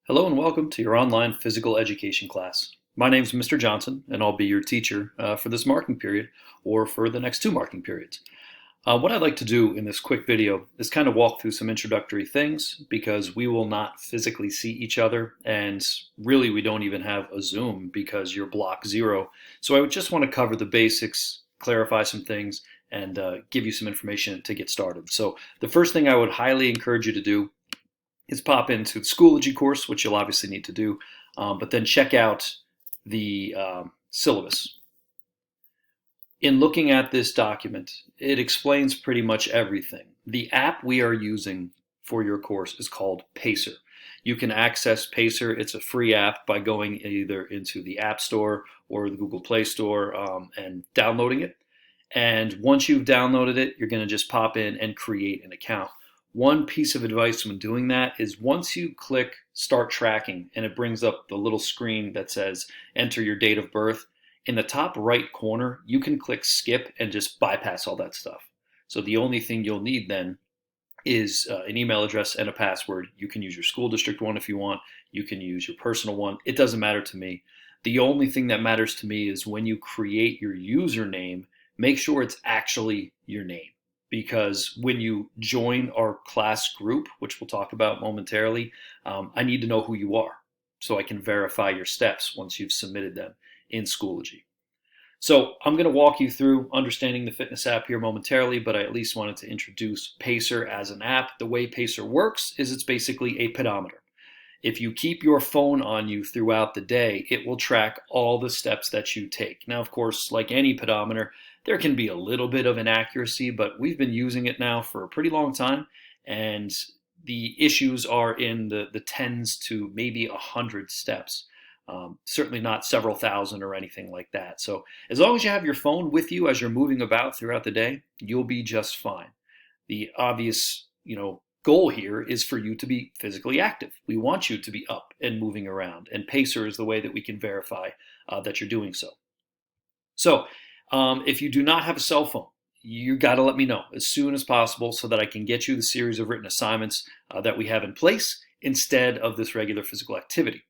Hello and welcome to your online physical education class. My name is Mr. Johnson and I'll be your teacher for this marking period or for the next two marking periods. What I'd like to do in this quick video is kind of walk through some introductory things because we will not physically see each other, and really we don't even have a Zoom because you're block zero. So I would just want to cover the basics, clarify some things, and give you some information to get started. So the first thing I would highly encourage you to do is pop into the Schoology course, which you'll obviously need to do, but then check out the syllabus. In looking at this document, it explains pretty much everything. The app we are using for your course is called Pacer. You can access Pacer. It's a free app by going either into the App Store or the Google Play Store and downloading it. And once you've downloaded it, you're going to just pop in and create an account. One piece of advice when doing that is once you click Start Tracking and it brings up the little screen that says Enter your date of birth, in the top right corner, you can click Skip and just bypass all that stuff. So the only thing you'll need then is an email address and a password. You can use your school district one if you want. You can use your personal one. It doesn't matter to me. The only thing that matters to me is when you create your username, make sure it's actually your name. Because when you join our class group, which we'll talk about momentarily, I need to know who you are so I can verify your steps once you've submitted them in Schoology. So I'm going to walk you through understanding the fitness app here momentarily, but I at least wanted to introduce Pacer as an app. The way Pacer works is it's basically a pedometer. If you keep your phone on you throughout the day, it will track all the steps that you take. Now, of course, like any pedometer, there can be a little bit of inaccuracy, but we've been using it now for a pretty long time, and the issues are in the tens to maybe 100 steps. Certainly not several thousand or anything like that. So as long as you have your phone with you as you're moving about throughout the day, you'll be just fine. The obvious, goal here is for you to be physically active. We want you to be up and moving around, and Pacer is the way that we can verify that you're doing so. So if you do not have a cell phone, you got to let me know as soon as possible so that I can get you the series of written assignments that we have in place instead of this regular physical activity.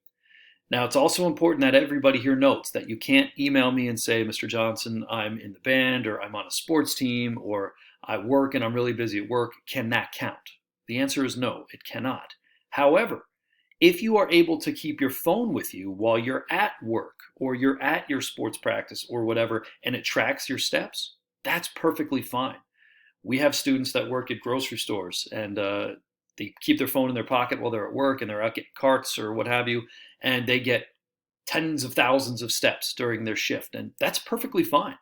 Now, it's also important that everybody here notes that you can't email me and say, Mr. Johnson, I'm in the band, or I'm on a sports team, or I work and I'm really busy at work. Can that count? The answer is no, it cannot. However, if you are able to keep your phone with you while you're at work or you're at your sports practice or whatever, and it tracks your steps, that's perfectly fine. We have students that work at grocery stores, and they keep their phone in their pocket while they're at work and they're out getting carts or what have you, and they get tens of thousands of steps during their shift, and that's perfectly fine.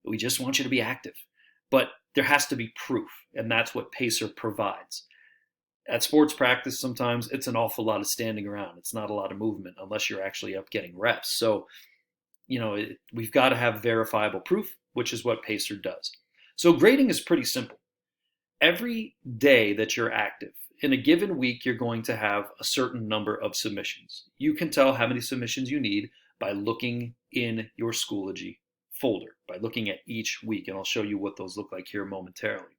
We just want you to be active. But there has to be proof, and that's what Pacer provides. At sports practice, sometimes it's an awful lot of standing around. It's not a lot of movement unless you're actually up getting reps. So, we've got to have verifiable proof, which is what Pacer does. So grading is pretty simple. Every day that you're active, in a given week, you're going to have a certain number of submissions. You can tell how many submissions you need by looking in your Schoology folder, by looking at each week, and I'll show you what those look like here momentarily.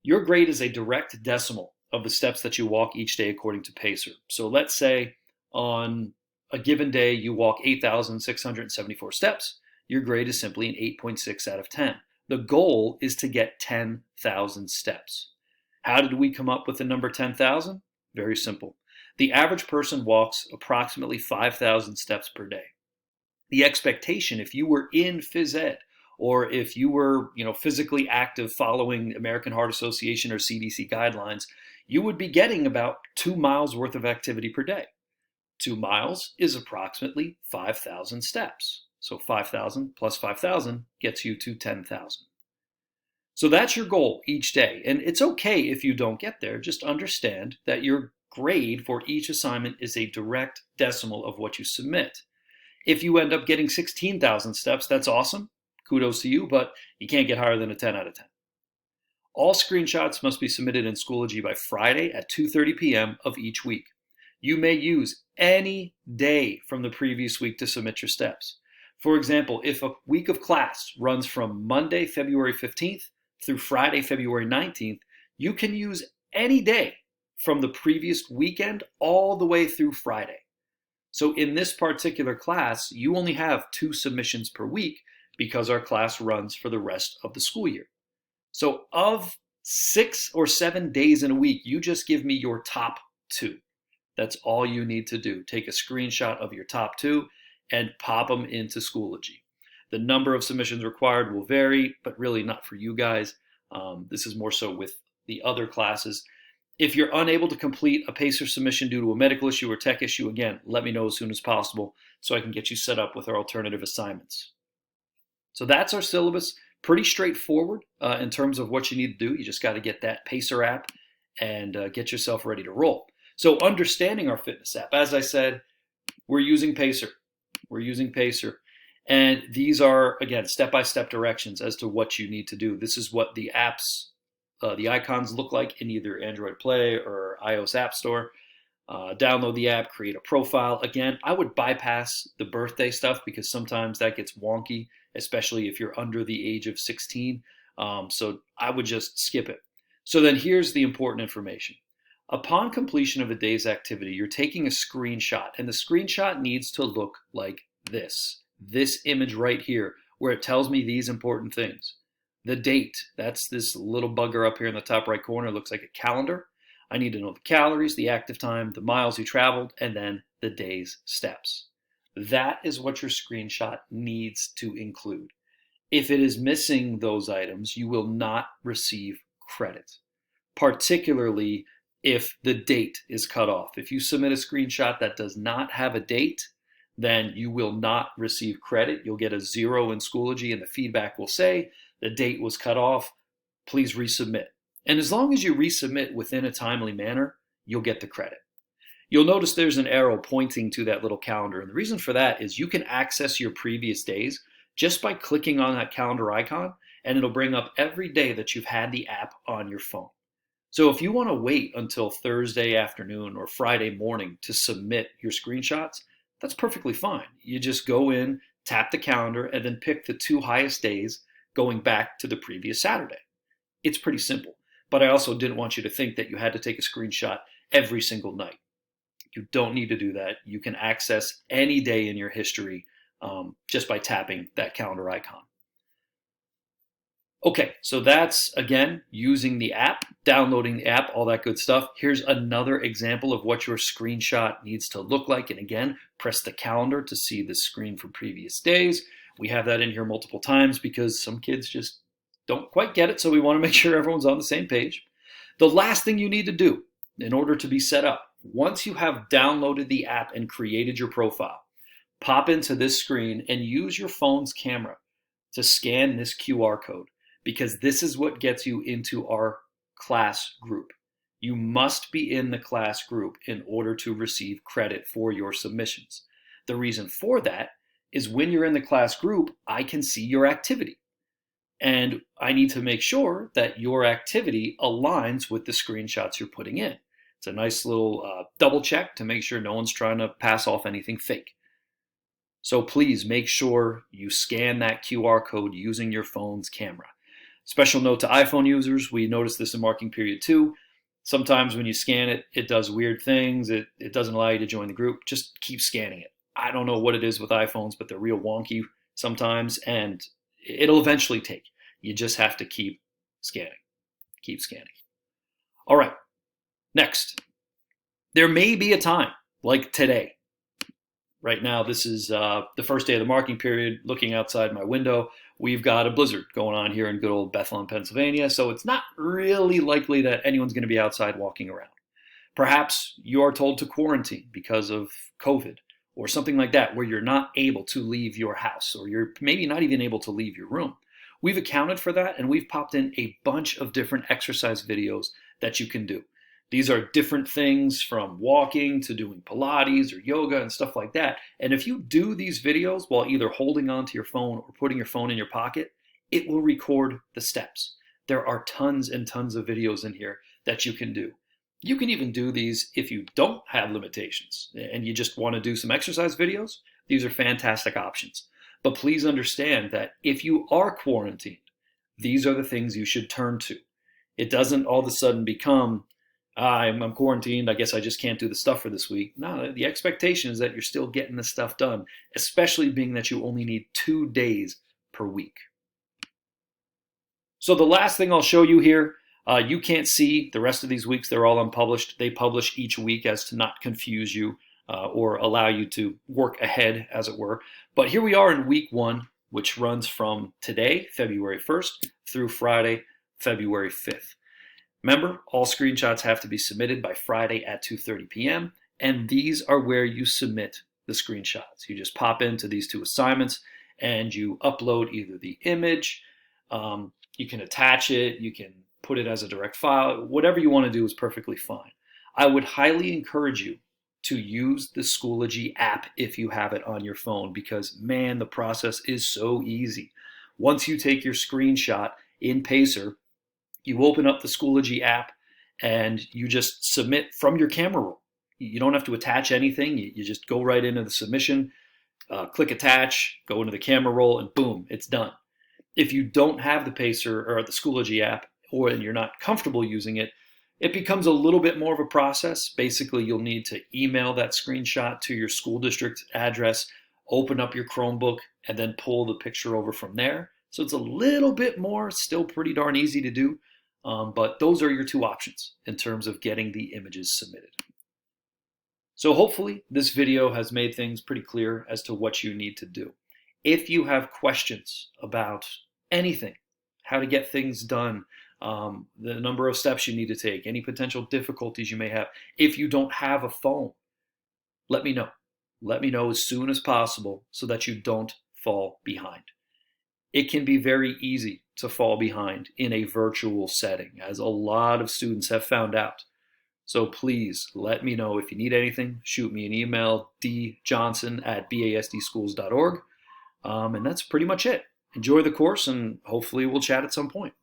Your grade is a direct decimal of the steps that you walk each day according to Pacer. So let's say on a given day you walk 8,674 steps. Your grade is simply an 8.6 out of 10. The goal is to get 10,000 steps. How did we come up with the number 10,000? Very simple. The average person walks approximately 5,000 steps per day. The expectation, if you were in phys ed, or if you were, physically active following American Heart Association or CDC guidelines, you would be getting about 2 miles worth of activity per day. 2 miles is approximately 5,000 steps. So 5,000 plus 5,000 gets you to 10,000. So that's your goal each day. And it's okay if you don't get there. Just understand that your grade for each assignment is a direct decimal of what you submit. If you end up getting 16,000 steps, that's awesome. Kudos to you, but you can't get higher than a 10 out of 10. All screenshots must be submitted in Schoology by Friday at 2:30 p.m. of each week. You may use any day from the previous week to submit your steps. For example, if a week of class runs from Monday, February 15th through Friday, February 19th, you can use any day from the previous weekend all the way through Friday. So in this particular class, you only have 2 submissions per week because our class runs for the rest of the school year. So of 6 or 7 days in a week, you just give me your top 2. That's all you need to do. Take a screenshot of your top 2 and pop them into Schoology. The number of submissions required will vary, but really not for you guys. This is more so with the other classes. If you're unable to complete a PACER submission due to a medical issue or tech issue, again, let me know as soon as possible so I can get you set up with our alternative assignments. So that's our syllabus. Pretty straightforward in terms of what you need to do. You just got to get that PACER app and get yourself ready to roll. So understanding our fitness app, as I said, we're using PACER. We're using PACER. And these are, again, step-by-step directions as to what you need to do. This is what the apps, the icons look like in either Android Play or iOS App Store. Download the app, create a profile. Again, I would bypass the birthday stuff because sometimes that gets wonky, especially if you're under the age of 16. So I would just skip it. So then here's the important information. Upon completion of a day's activity, you're taking a screenshot, and the screenshot needs to look like this. This image right here, where it tells me these important things. The date, that's this little bugger up here in the top right corner, looks like a calendar. I need to know the calories, the active time, the miles you traveled, and then the day's steps. That is what your screenshot needs to include. If it is missing those items, you will not receive credit, particularly if the date is cut off. If you submit a screenshot that does not have a date, then you will not receive credit. You'll get a 0 in Schoology, and the feedback will say the date was cut off. Please resubmit. And as long as you resubmit within a timely manner, you'll get the credit. You'll notice there's an arrow pointing to that little calendar. And the reason for that is you can access your previous days just by clicking on that calendar icon, and it'll bring up every day that you've had the app on your phone. So if you want to wait until Thursday afternoon or Friday morning to submit your screenshots, that's perfectly fine. You just go in, tap the calendar, and then pick the 2 highest days going back to the previous Saturday. It's pretty simple. But I also didn't want you to think that you had to take a screenshot every single night. You don't need to do that. You can access any day in your history just by tapping that calendar icon. Okay, so that's, again, using the app, downloading the app, all that good stuff. Here's another example of what your screenshot needs to look like. And again, press the calendar to see the screen from previous days. We have that in here multiple times because some kids just don't quite get it, so we want to make sure everyone's on the same page. The last thing you need to do in order to be set up, once you have downloaded the app and created your profile, pop into this screen and use your phone's camera to scan this QR code, because this is what gets you into our class group. You must be in the class group in order to receive credit for your submissions. The reason for that is when you're in the class group, I can see your activity. And I need to make sure that your activity aligns with the screenshots you're putting in. It's a nice little double check to make sure no one's trying to pass off anything fake. So please make sure you scan that QR code using your phone's camera. Special note to iPhone users, we noticed this in marking period 2. Sometimes when you scan it, it does weird things. It doesn't allow you to join the group. Just keep scanning it. I don't know what it is with iPhones, but they're real wonky sometimes, and it'll eventually take. You just have to keep scanning. Keep scanning. All right, next. There may be a time, like today. Right now, this is the first day of the marking period. Looking outside my window, we've got a blizzard going on here in good old Bethlehem, Pennsylvania, so it's not really likely that anyone's going to be outside walking around. Perhaps you are told to quarantine because of COVID or something like that, where you're not able to leave your house, or you're maybe not even able to leave your room. We've accounted for that, and we've popped in a bunch of different exercise videos that you can do. These are different things from walking to doing Pilates or yoga and stuff like that. And if you do these videos while either holding onto your phone or putting your phone in your pocket, it will record the steps. There are tons and tons of videos in here that you can do. You can even do these if you don't have limitations and you just want to do some exercise videos. These are fantastic options. But please understand that if you are quarantined, these are the things you should turn to. It doesn't all of a sudden become I'm quarantined. I guess I just can't do the stuff for this week. No, the expectation is that you're still getting the stuff done, especially being that you only need 2 days per week. So the last thing I'll show you here, you can't see the rest of these weeks. They're all unpublished. They publish each week as to not confuse you or allow you to work ahead, as it were. But here we are in week 1, which runs from today, February 1st, through Friday, February 5th. Remember, all screenshots have to be submitted by Friday at 2:30 p.m. And these are where you submit the screenshots. You just pop into these 2 assignments and you upload either the image, you can attach it, you can put it as a direct file, whatever you want to do is perfectly fine. I would highly encourage you to use the Schoology app if you have it on your phone, because man, the process is so easy. Once you take your screenshot in Pacer, you open up the Schoology app and you just submit from your camera roll. You don't have to attach anything. You just go right into the submission, click attach, go into the camera roll, and boom, it's done. If you don't have the Pacer or the Schoology app, or you're not comfortable using it, it becomes a little bit more of a process. Basically, you'll need to email that screenshot to your school district address, open up your Chromebook, and then pull the picture over from there. So it's a little bit more, still pretty darn easy to do, but those are your 2 options in terms of getting the images submitted. So hopefully this video has made things pretty clear as to what you need to do. If you have questions about anything, how to get things done, the number of steps you need to take, any potential difficulties you may have, if you don't have a phone, let me know. Let me know as soon as possible so that you don't fall behind. It can be very easy to fall behind in a virtual setting, as a lot of students have found out. So please let me know if you need anything. Shoot me an email, djohnson@basdschools.org. And that's pretty much it. Enjoy the course, and hopefully we'll chat at some point.